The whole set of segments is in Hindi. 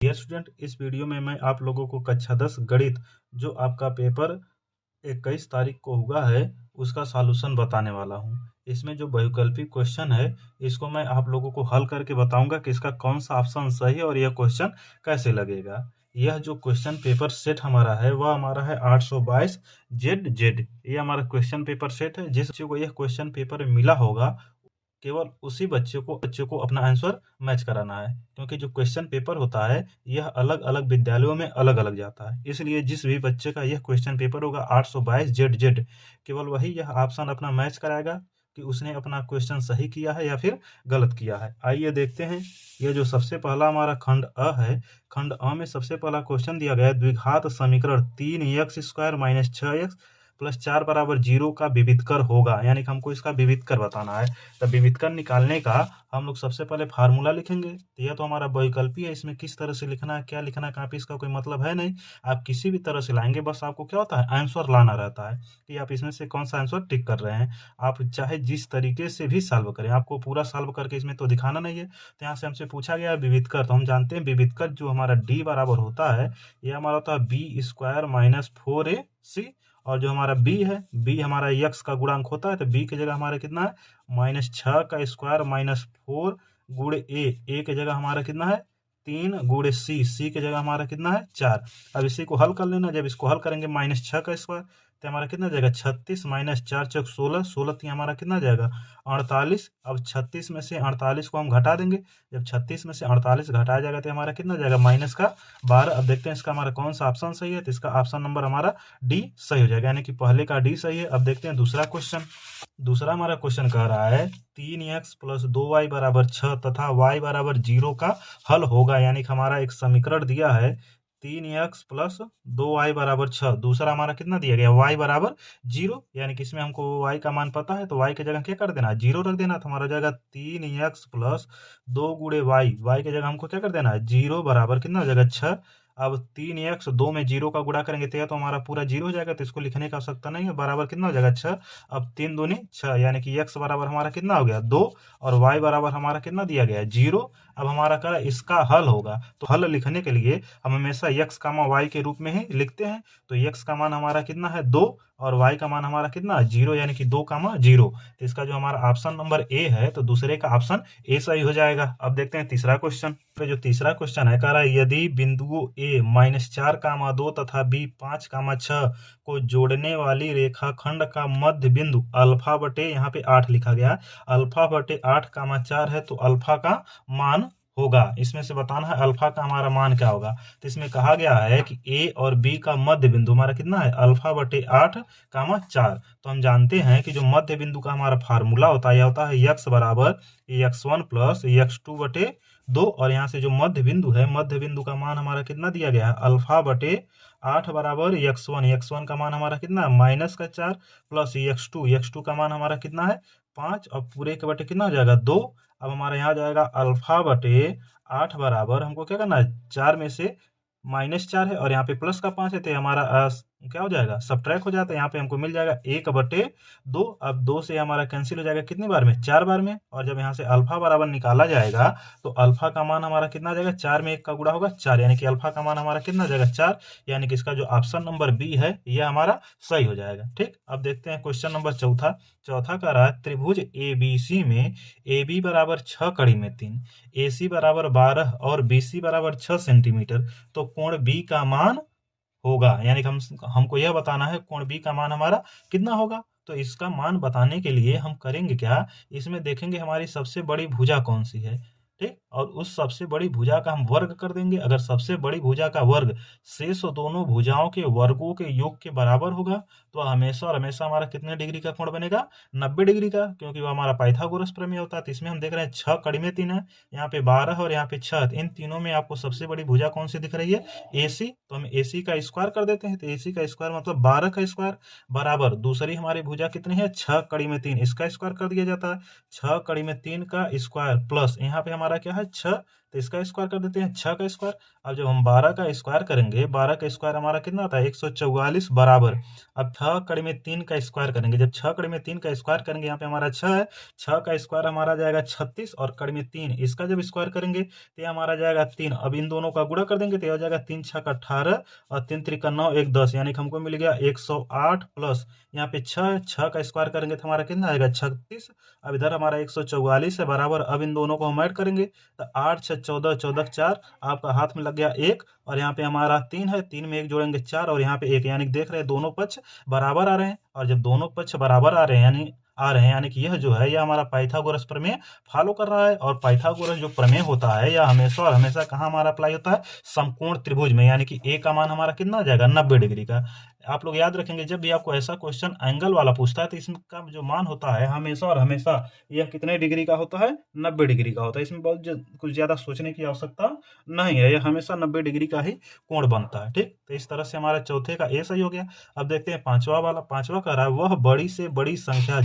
डियर स्टूडेंट, इस वीडियो में मैं आप लोगों को कक्षा 10 गणित जो आपका पेपर 21 तारीख को हुआ है उसका सॉल्यूशन बताने वाला हूं। इसमें जो बहुकल्पिक क्वेश्चन है इसको मैं आप लोगों को हल करके बताऊंगा कि इसका कौन सा ऑप्शन सही है और यह क्वेश्चन कैसे लगेगा। यह जो क्वेश्चन पेपर सेट हमारा है वह हमारा है 822 जेड जेड। ये हमारा क्वेश्चन पेपर सेट है। जिस बच्चे को यह क्वेश्चन पेपर मिला होगा केवल उसी बच्चे को अपना आंसर मैच कराना है, क्योंकि जो क्वेश्चन पेपर होता है यह अलग अलग विद्यालयों में अलग अलग जाता है। इसलिए जिस भी बच्चे का यह क्वेश्चन पेपर होगा 822 जेड जेड, केवल वही यह ऑप्शन अपना मैच कराएगा कि उसने अपना क्वेश्चन सही किया है या फिर गलत किया है। आइए देखते हैं। ये जो सबसे पहला हमारा खंड अ है, खंड अ में सबसे पहला क्वेश्चन दिया गया है द्विघात समीकरण 3x² - 6x प्लस 4 बराबर 0 का विविधकर होगा, यानी कि हमको इसका विविधकर बताना है। तो विविधकर निकालने का हम लोग सबसे पहले फार्मूला लिखेंगे। तो यह तो हमारा वैकल्पी है, इसमें किस तरह से लिखना है, क्या लिखना है, कहाँ पे इसका कोई मतलब है नहीं। आप किसी भी तरह से लाएंगे, बस आपको क्या होता है आंसर लाना रहता है कि आप इसमें से कौन सा आंसर टिक कर रहे हैं। आप चाहे जिस तरीके से भी सॉल्व करें, आपको पूरा सॉल्व करके इसमें तो दिखाना नहीं है। तो यहाँ से हमसे पूछा गया है विविधकर, तो हम जानते हैं विविधकर जो हमारा डी बराबर होता है यह हमारा होता है b² - 4ac। और जो हमारा b है, b हमारा x का गुणांक होता है, तो b की जगह हमारा कितना है -6 का स्क्वायर -4 गुणे ए की जगह हमारा कितना है 3 गुणे सी की जगह हमारा कितना है 4। अब इसी को हल कर लेना। जब इसको हल करेंगे -6 का स्क्वायर तो हमारा कितना जाएगा 36 -4 × 16, 16 तो हमारा कितना जाएगा 48। अब 36 में से 48 को हम घटा देंगे। जब 36 में से 48 घटाया जाएगा तो हमारा कितना जाएगा -12। अब देखते हैं इसका हमारा कौन सा ऑप्शन सही है। तो इसका ऑप्शन नंबर हमारा डी सही हो जाएगा, यानी कि पहले का डी सही है। अब देखते हैं दूसरा क्वेश्चन। दूसरा हमारा क्वेश्चन कह रहा है 3x + 2y = 6 तथा y = 0 का हल होगा, यानी कि हमारा एक समीकरण दिया है 3x + 2y = 6। दूसरा हमारा कितना दिया गया y = 0, यानी कि इसमें हमको y का मान पता है तो y की जगह क्या कर देना है 0 रख देना। तो हमारा हो जाएगा 3x + 2 गुणे y की जगह हमको क्या कर देना है 0 बराबर कितना हो जाएगा 6। अब 3x 2 में 0 का गुणा करेंगे तो यह तो हमारा पूरा 0 हो जाएगा, तो इसको लिखने की आवश्यकता नहीं है। बराबर कितना हो जाएगा 6। अब 3 दूनी 6, यानी कि x बराबर हमारा कितना हो गया 2 और y बराबर हमारा कितना दिया गया है 0। अब हमारा कह रहा है इसका हल होगा, तो हल लिखने के लिए हम हमेशा x, y के रूप में ही लिखते हैं। तो x का मान हमारा कितना है 2 और y का मान हमारा कितना है 0, यानी कि 2, 0। तो इसका जो हमारा ऑप्शन नंबर ए है तो दूसरे का ऑप्शन ए सही हो जाएगा। अब देखते हैं तीसरा क्वेश्चन। पे जो तीसरा क्वेश्चन है कह रहा है यदि बिंदुओं ए -4, 2 तथा बी 5, 6 को जोड़ने वाली रेखाखंड का मध्य बिंदु अल्फा बटे यहाँ पे 8 लिखा गया, अल्फा बटे 8, 4 है तो अल्फा का मान होगा। इसमें से बताना है अल्फा का हमारा मान क्या होगा। तो इसमें कहा गया है कि ए और बी का मध्य बिंदु हमारा कितना है अल्फा बटे 8, 4। तो हम जानते हैं कि जो मध्य बिंदु का हमारा फार्मूला होता है यह होता है x बराबर x1 + x2 बटे 2। और यहाँ से जो मध्य बिंदु है, मध्य बिंदु का मान हमारा कितना दिया गया है अल्फा बटे 8 बराबर x1 का मान हमारा कितना है -4 प्लस x2 का मान हमारा कितना है 5 और पूरे के बटे कितना हो जाएगा 2। अब हमारा यहाँ जाएगा अल्फा बटे 8 बराबर हमको क्या करना है 4 में से -4 है और यहाँ पे प्लस का 5 है तो हमारा क्या हो जाएगा सब्ट्रैक्ट हो जाता है। यहाँ पे हमको मिल जाएगा 1/2। अब 2 से हमारा कैंसिल हो जाएगा कितनी बार में 4 बार में। और जब यहाँ से अल्फा बराबर निकाला जाएगा तो अल्फा का मान हमारा कितना जाएगा 4 में 1 का गुणा होगा 4, यानी कि अल्फा का मान हमारा कितना जाएगा 4, यानी कि इसका जो ऑप्शन नंबर बी है यह हमारा सही हो जाएगा। ठीक, अब देखते हैं क्वेश्चन नंबर चौथा। चौथा का रहा है त्रिभुज ए बी सी में ए बी बराबर 6 कड़ी में 3, ए सी बराबर 12 और बी सी बराबर 6 सेंटीमीटर, तो कोण बी का मान होगा, यानी कि हमको यह बताना है कोण बी का मान हमारा कितना होगा। तो इसका मान बताने के लिए हम करेंगे क्या, इसमें देखेंगे हमारी सबसे बड़ी भुजा कौन सी है। ठीक, और उस सबसे बड़ी भुजा का हम वर्ग कर देंगे। अगर सबसे बड़ी भुजा का वर्ग शेष दोनों भुजाओं के वर्गों के योग के बराबर होगा तो हमेशा और हमेशा हमारा कितने डिग्री का कोण बनेगा 90 डिग्री का, क्योंकि वो हमारा पाइथागोरस प्रमेय होता है। तो इसमें हम देख रहे हैं 6 कड़ी में 3 है, यहाँ पे 12 और यहाँ पे 6, इन तीनों में आपको सबसे बड़ी भुजा कौन सी दिख रही है AC। तो हम AC का स्क्वायर कर देते हैं, तो AC का स्क्वायर मतलब 12 का स्क्वायर बराबर दूसरी हमारी भुजा कितनी है 6 कड़ी में 3, इसका स्क्वायर कर दिया जाता है। 6 कड़ी में 3 का स्क्वायर प्लस यहाँ पे हमारा क्या है 6 तो इसका स्क्वायर कर देते हैं 6 का स्क्वायर। अब जब हम 12 का स्क्वायर करेंगे, 12 का स्क्वायर हमारा कितना आता है 144 बराबर। अब 6 कड़ी में 3 का स्क्वायर करेंगे, जब 6 कड़ी में 3 का स्क्वायर करेंगे, यहाँ पे हमारा 6 है, 6 का स्क्वायर हमारा जाएगा 36 और कड़ी में 3 इसका जब स्क्वायर करेंगे तो ये हमारा जाएगा 3। अब इन दोनों का गुणा कर देंगे तो यह हो जाएगा 3 6 का 18 और 3 3 का 9 1 10, यानी कि हमको मिल गया 108 प्लस यहाँ पे 6 है, 6 का स्क्वायर करेंगे तो हमारा कितना आएगा 36। अब इधर हमारा 144 है बराबर। अब इन दोनों को हम ऐड करेंगे तो 8 6 14 14 4, आपका हाथ में लग गया 1 और यहाँ पे हमारा 3 है, 3 में 1 जोड़ेंगे 4 और यहाँ पे 1, यानी कि देख रहे हैं दोनों पक्ष बराबर आ रहे हैं। और जब दोनों पक्ष बराबर आ रहे हैं यानी कि यह जो है यह हमारा पाइथागोरस प्रमेय फॉलो कर रहा है। और पाइथागोरस जो प्रमेय होता है यह हमेशा और हमेशा कहाँ हमारा अप्लाई होता है, समकोण त्रिभुज में, यानी कि ए का मान हमारा कितना आ जाएगा 90 डिग्री का। आप लोग याद रखेंगे जब भी आपको ऐसा क्वेश्चन एंगल वाला पूछता है तो इसका जो मान होता है हमेशा और हमेशा यह कितने डिग्री का होता है, 90 डिग्री का होता है। इसमें बहुत कुछ ज्यादा सोचने की आवश्यकता नहीं है, यह हमेशा 90 डिग्री का ही कोण बनता है। ठीक, तो इस तरह से हमारा चौथे का ए सही हो गया। अब देखते हैं पांचवा वाला। पांचवा कह रहा है वह बड़ी से बड़ी संख्या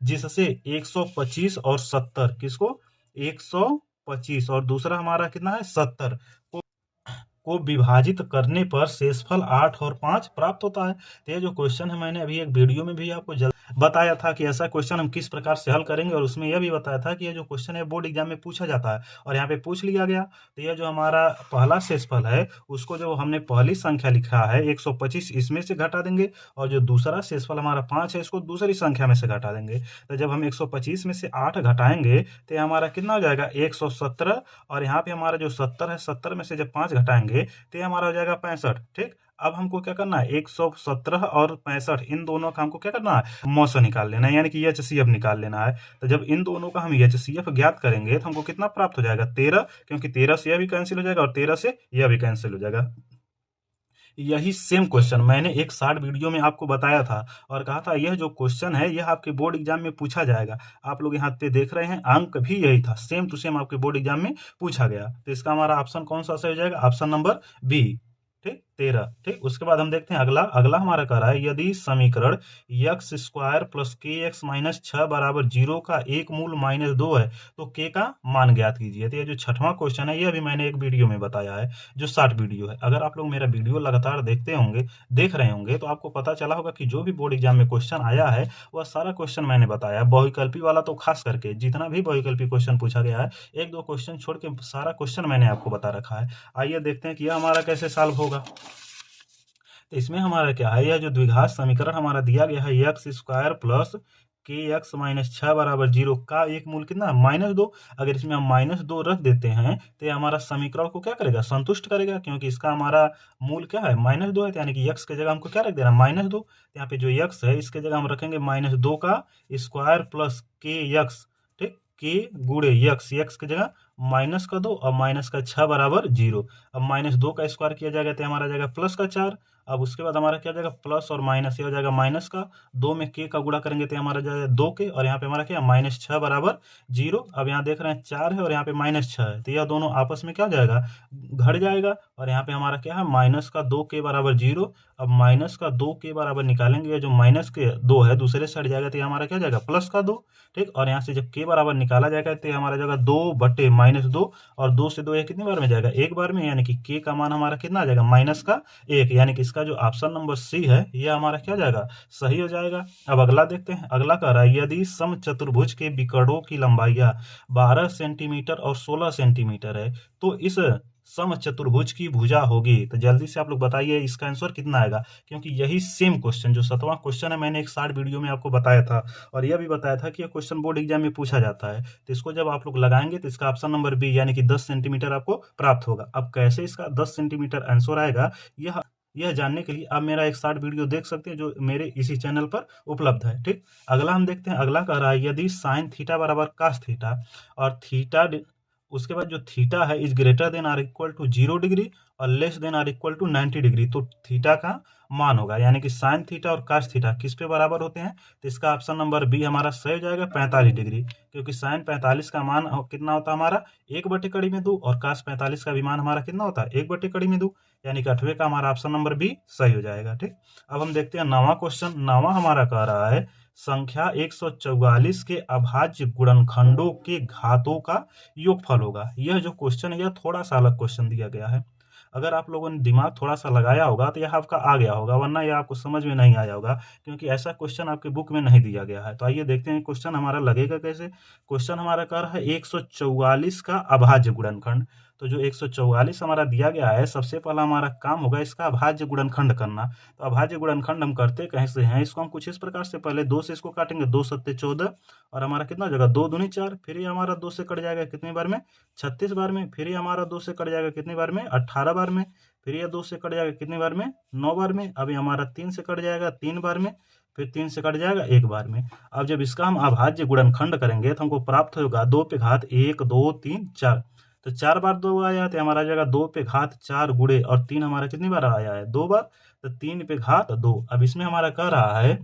जिससे 125 और 70, किसको 125 और दूसरा हमारा कितना है 70 को विभाजित करने पर शेषफल 8 और 5 प्राप्त होता है। तो ये जो क्वेश्चन है मैंने अभी एक वीडियो में भी आपको बताया था कि ऐसा क्वेश्चन हम किस प्रकार से हल करेंगे, और उसमें यह भी बताया था कि ये जो क्वेश्चन है बोर्ड एग्जाम में पूछा जाता है और यहाँ पे पूछ लिया गया। तो यह जो हमारा पहला शेषफल है उसको जो हमने पहली संख्या लिखा है 125 इसमें से घटा देंगे, और जो दूसरा शेषफल हमारा 5 है इसको दूसरी संख्या में से घटा देंगे। तो जब हम 125 में से 8 घटाएंगे तो हमारा कितना हो जाएगा 117, और यहाँ पे हमारा जो 70 है 70 में से जब 5 घटाएंगे तो ये हमारा हो जाएगा 65। ठीक, अब हमको क्या करना है 117 और 65 इन दोनों का हमको क्या करना है मौसा निकाल लेना है, यानी कि एचसीएफ निकाल लेना है। तो जब इन दोनों का हम एचसीएफ ज्ञात करेंगे तो हमको कितना प्राप्त हो जाएगा 13, क्योंकि 13 से यह भी कैंसिल हो जाएगा और 13 से यह भी कैंसिल हो जाएगा। यही सेम क्वेश्चन मैंने एक शॉर्ट वीडियो में आपको बताया था और कहा था यह जो क्वेश्चन है यह आपके बोर्ड एग्जाम में पूछा जाएगा। आप लोग यहाँ पे देख रहे हैं अंक भी यही था, सेम टू सेम आपके बोर्ड एग्जाम में पूछा गया। तो इसका हमारा ऑप्शन कौन सा सही हो जाएगा, ऑप्शन नंबर बी। ठीक, 13। ठीक, उसके बाद हम देखते हैं अगला। अगला हमारा कह रहा है यदि समीकरण एक्स स्क्वायर प्लस के एक्स माइनस 6 बराबर 0 का एक मूल -2 है तो के का मान ज्ञात कीजिए। तो ये जो छठवां क्वेश्चन है यह भी मैंने एक वीडियो में बताया है, जो शॉर्ट वीडियो है। अगर आप लोग मेरा वीडियो लगातार देख रहे होंगे तो आपको पता चला होगा कि जो भी बोर्ड एग्जाम में क्वेश्चन आया है वह सारा क्वेश्चन मैंने बताया। बहुविकल्पी वाला तो खास करके जितना भी बहुविकल्पी क्वेश्चन पूछा गया है, एक दो क्वेश्चन छोड़ के सारा क्वेश्चन मैंने आपको बता रखा है। आइए देखते हैं कि यह हमारा कैसे सॉल्व होगा। तो इसमें हमारा क्या है, यह जो द्विघात समीकरण हमारा दिया गया है एक्स स्क्वायर प्लस के एक्स माइनस 6 बराबर 0 का एक मूल कितना -2। अगर इसमें हम -2 रख देते हैं तो ये हमारा समीकरण को क्या करेगा, संतुष्ट करेगा, क्योंकि इसका हमारा मूल क्या है -2 है। यानी कि एक्स के जगह हमको क्या रख देना -2। यहाँ पे जो एक्स है इसके जगह हम रखेंगे -2 का स्क्वायर प्लस के एक्स। ठीक, के गुड़े एक्स, एक्स की जगह -2 और -6 बराबर 0। अब -2 का स्क्वायर किया जाएगा तो हमारा जाएगा +4। अब उसके बाद हमारा क्या जाएगा प्लस और माइनस, ये हो जाएगा माइनस का 2 में के का गुणा करेंगे तो हमारा जाएगा 2 के, और यहाँ पे हमारा क्या -6 बराबर 0। अब यहाँ देख रहे हैं 4 है और यहाँ पे -6 है तो यह दोनों आपस में क्या हो जाएगा घट जाएगा, और यहाँ पे हमारा क्या है -2 के बराबर 0। अब -2 के बराबर निकालेंगे, जो -2 है दूसरे से हट जाएगा तो हमारा क्या जाएगा +2। ठीक, और यहाँ से जब के बराबर निकाला जाएगा तो हमारा जाएगा 2/-2, और 2 से 2 यह कितनी बार में जाएगा एक बार में, यानी कि के का मान हमारा कितना आ जाएगा -1, यानी कि इसका जो ऑप्शन नंबर सी है यह हमारा क्या जाएगा सही हो जाएगा। अब अगला देखते हैं। अगला कह रहा है यदि समचतुर्भुज के विकर्णों की लंबाइयां 12 सेंटीमीटर और 16 सेंटीमीटर है तो इस समचतुर्भुज की भुजा होगी। तो जल्दी से आप लोग बताइए इसका आंसर कितना आएगा, क्योंकि यही सेम क्वेश्चन जो 7वां क्वेश्चन है मैंने एक शॉर्ट वीडियो में आपको बताया था, और यह भी बताया था कि यह क्वेश्चन बोर्ड एग्जाम में पूछा जाता है। तो इसको जब आप लोग लगाएंगे तो इसका ऑप्शन नंबर बी यानी कि 10 सेंटीमीटर आपको प्राप्त होगा। अब कैसे इसका 10 सेंटीमीटर आंसर आएगा यह जानने के लिए आप मेरा एक शॉर्ट वीडियो देख सकते हैं जो मेरे इसी चैनल पर उपलब्ध है। ठीक, अगला हम देखते हैं। अगला कह रहा है यदि साइन थीटा बराबर कास थीटा और थीटा, उसके बाद जो थीटा है is greater than or equal to 0 degree और less than or equal to 90 degree, तो थीटा का मान होगा, यानी कि साइन थीटा और कास थीटा किस पे बराबर होते हैं। तो इसका ऑप्शन नंबर बी हमारा सही हो जाएगा 45 डिग्री, क्योंकि साइन 45 का मान कितना होता है हमारा 1/2 और कास 45 का भी मान हमारा कितना होता है 1/2, यानी कि 8वें का हमारा ऑप्शन नंबर बी सही हो जाएगा। ठीक, अब हम देखते हैं 9वां क्वेश्चन। 9वां हमारा कह रहा है संख्या 144 के अभाज्य गुणनखंडों के घातों का योगफल होगा। यह जो क्वेश्चन है यह थोड़ा सा अलग क्वेश्चन दिया गया है। अगर आप लोगों ने दिमाग थोड़ा सा लगाया होगा तो यह आपका आ गया होगा, वरना यह आपको समझ में नहीं आया होगा, क्योंकि ऐसा क्वेश्चन आपके बुक में नहीं दिया गया है। तो आइए देखते हैं क्वेश्चन हमारा लगेगा कैसे। क्वेश्चन हमारा कर रहा है 144 का अभाज्य गुणनखंड। तो जो 144 हमारा दिया गया है, सबसे पहला हमारा काम होगा इसका अभाज्य गुणनखंड करना। तो अभाज्य गुणनखंड हम करते कैसे हैं, इसको हम कुछ इस प्रकार से, पहले 2 से इसको काटेंगे, 2 सत्ते 14 और हमारा कितना हो जाएगा 2 दूनी 4, फिर ये हमारा 2 से कट जाएगा कितनी बार में 36 बार में, फिर ये हमारा 2 से कट जाएगा कितनी बार में 18 बार में, फिर ये 2 से कट जाएगा कितनी बार में 9 बार में, अभी हमारा 3 से कट जाएगा 3 बार में, फिर 3 से कट जाएगा 1 बार में। अब जब इसका हम अभाज्य गुणनखंड करेंगे तो हमको प्राप्त होगा 2 पे घात 1 2 3 4। तो 4 बार 2 आया तो हमारा आ जाएगा 2 पे घात 4 गुणे और 3 हमारा कितनी बार आया है 2 बार, तो 3 पे घात 2। अब इसमें हमारा कह रहा है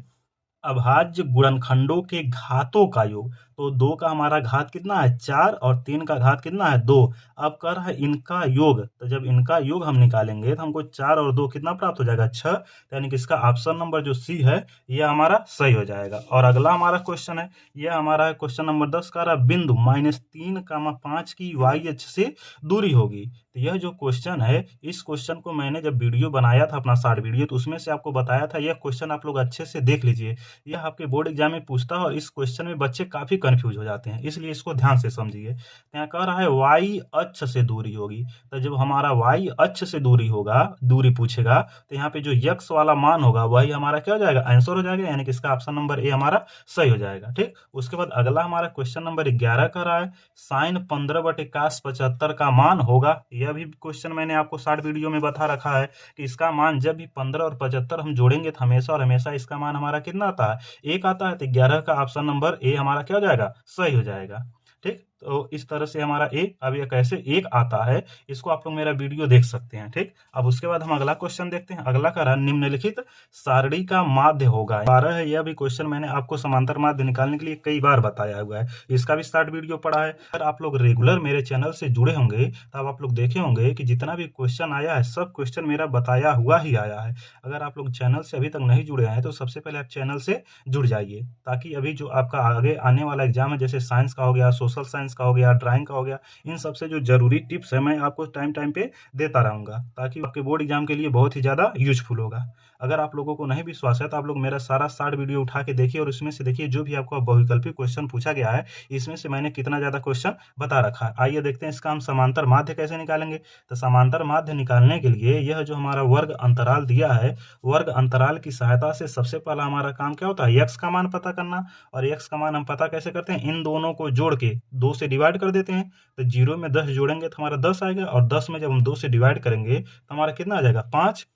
अभाज्य गुणनखंडों के घातों का योग। तो 2 का हमारा घात कितना है 4 और 3 का घात कितना है 2। अब कर है इनका योग, तो जब इनका योग हम निकालेंगे तो हमको 4 और 2 कितना प्राप्त हो जाएगा 6। यानी कि इसका ऑप्शन नंबर जो सी है यह हमारा सही हो जाएगा। और अगला हमारा क्वेश्चन है, यह हमारा क्वेश्चन नंबर 10 का रहा बिंदु -3, 5 की वाई अक्ष से दूरी होगी। तो यह जो क्वेश्चन है, इस क्वेश्चन को मैंने जब वीडियो बनाया था अपना शॉर्ट वीडियो, तो उसमें से आपको बताया था, यह क्वेश्चन आप लोग अच्छे से देख लीजिए। यह आपके बोर्ड एग्जाम में पूछता है और इस क्वेश्चन में बच्चे काफी कंफ्यूज हो जाते हैं, इसलिए इसको ध्यान से समझिए। यहाँ कह रहा है वाई अक्ष से दूरी होगी। तो जब हमारा वाई अक्ष से दूरी होगा, दूरी पूछेगा, तो यहाँ पे जो यक्स वाला मान होगा वही हमारा क्या हो जाएगा आंसर हो जाएगा, यानी कि इसका ऑप्शन नंबर ए हमारा सही हो जाएगा। ठीक, उसके बाद अगला हमारा क्वेश्चन नंबर 11 का रहा है साइन 15/cos75 का मान होगा। यह भी क्वेश्चन मैंने आपको शॉर्ट वीडियो में बता रखा है कि इसका मान जब भी 15 और 75 हम जोड़ेंगे तो हमेशा और हमेशा इसका मान हमारा कितना आता है 1 आता है। तो 11 का ऑप्शन नंबर ए हमारा क्या हो जाएगा सही हो जाएगा। ठीक, तो इस तरह से हमारा ए, अब ये कैसे 1 आता है इसको आप लोग मेरा वीडियो देख सकते हैं। ठीक, अब उसके बाद हम अगला क्वेश्चन देखते हैं। अगला का रहा निम्नलिखित सारणी का माध्य होगा। 12 है, यह भी क्वेश्चन मैंने आपको समांतर माध्य निकालने के लिए कई बार बताया हुआ है, इसका भी स्टार्ट वीडियो पड़ा है। अगर आप लोग रेगुलर मेरे चैनल से जुड़े होंगे तब आप लोग देखे होंगे कि जितना भी क्वेश्चन आया है सब क्वेश्चन मेरा बताया हुआ ही आया है। अगर आप लोग चैनल से अभी तक नहीं जुड़े हैं तो सबसे पहले आप चैनल से जुड़ जाइए, ताकि अभी जो आपका आगे आने वाला एग्जाम है, जैसे साइंस का हो गया, सोशल साइंस का हो गया, ड्राइंग का हो गया, इन सबसे जो जरूरी टिप्स है मैं आपको टाइम टाइम पे देता रहूंगा, ताकि आपके बोर्ड एग्जाम के लिए बहुत ही ज़्यादा यूजफुल होगा। अगर आप लोगों को नहीं विश्वास है तो आप लोग मेरा सारा शॉर्ट वीडियो उठा के देखिए और उसमें से देखिए जो भी आपको बहुविकल्पी क्वेश्चन पूछा गया है इसमें से मैंने कितना ज़्यादा क्वेश्चन बता रखा है। आइए देखते हैं इसका हम समांतर माध्य कैसे निकालेंगे। तो समांतर माध्य निकालने के लिए यह जो हमारा वर्ग अंतराल दिया है, वर्ग अंतराल की सहायता से सबसे पहला हमारा काम क्या होता है एक्स का मान पता करना। और एक्स का मान हम पता कैसे करते हैं, इन दोनों को जोड़ के 2 से डिवाइड कर देते हैं। तो 0 में 10 जोड़ेंगे तो हमारा 10 आएगा, और 10 में जब हम 2 से डिवाइड करेंगे तो हमारा कितना आ जाएगा 5।